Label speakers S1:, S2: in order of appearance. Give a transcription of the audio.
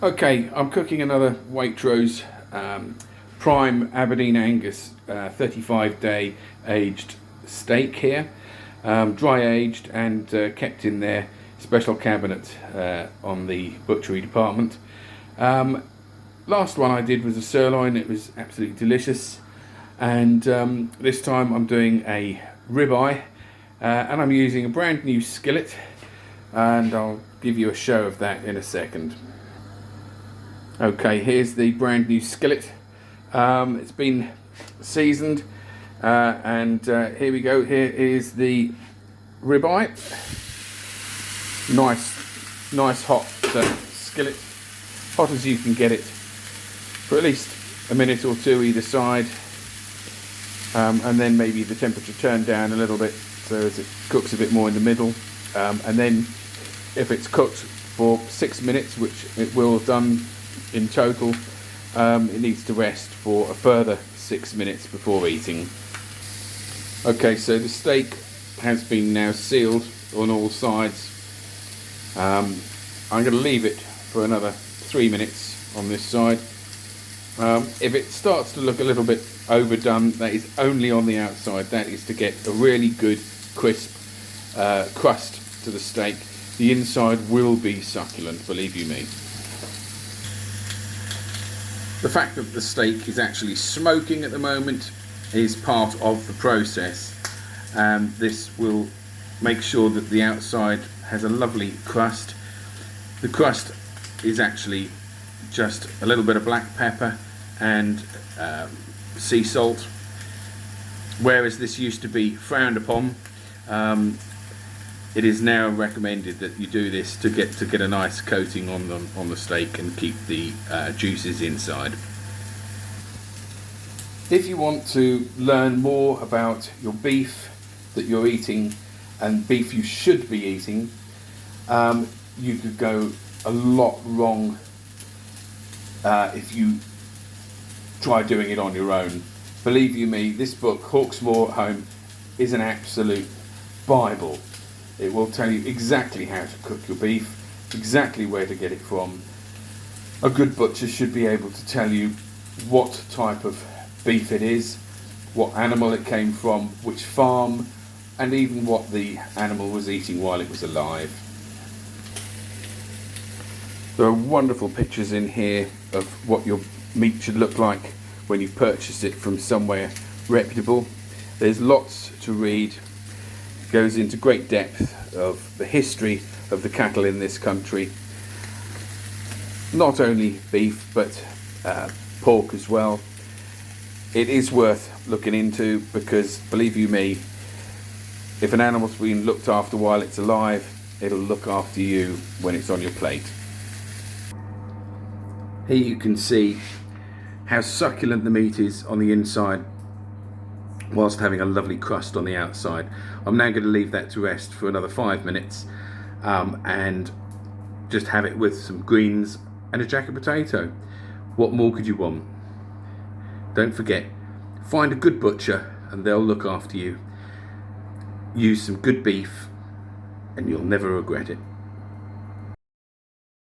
S1: Okay, I'm cooking another Waitrose prime Aberdeen Angus 35-day aged steak here, dry aged and kept in their special cabinet on the butchery department. Last one I did was a sirloin. It was absolutely delicious, and this time I'm doing a ribeye, and I'm using a brand new skillet, and I'll give you a show of that in a second. Okay, here's the brand new skillet. It's been seasoned, and here we go. Here is the ribeye. Nice hot skillet, hot as you can get it, for at least a minute or two either side, and then maybe the temperature turned down a little bit so as it cooks a bit more in the middle, and then if it's cooked for 6 minutes, which it will have done in total, it needs to rest for a further 6 minutes before eating. Okay, so the steak has been now sealed on all sides. I'm going to leave it for another 3 minutes on this side. If it starts to look a little bit overdone, that is only on the outside. That is to get a really good crisp crust to the steak. The inside will be succulent, believe you me. The fact that the steak is actually smoking at the moment is part of the process. This will make sure that the outside has a lovely crust. The crust is actually just a little bit of black pepper and sea salt, whereas this used to be frowned upon. It is now recommended that you do this to get a nice coating on the steak and keep the juices inside. If you want to learn more about your beef that you're eating and beef you should be eating, you could go a lot wrong if you try doing it on your own. Believe you me, this book, Hawksmoor at Home, is an absolute Bible. It will tell you exactly how to cook your beef, exactly where to get it from. A good butcher should be able to tell you what type of beef it is, what animal it came from, which farm, and even what the animal was eating while it was alive. There are wonderful pictures in here of what your meat should look like when you purchase it from somewhere reputable. There's lots to read. Goes into great depth of the history of the cattle in this country. Not only beef, but pork as well. It is worth looking into, because believe you me, if an animal's been looked after while it's alive, it'll look after you when it's on your plate. Here you can see how succulent the meat is on the inside, whilst having a lovely crust on the outside. I'm now going to leave that to rest for another 5 minutes, and just have it with some greens and a jacket potato. What more could you want? Don't forget, find a good butcher and they'll look after you. Use some good beef and you'll never regret it.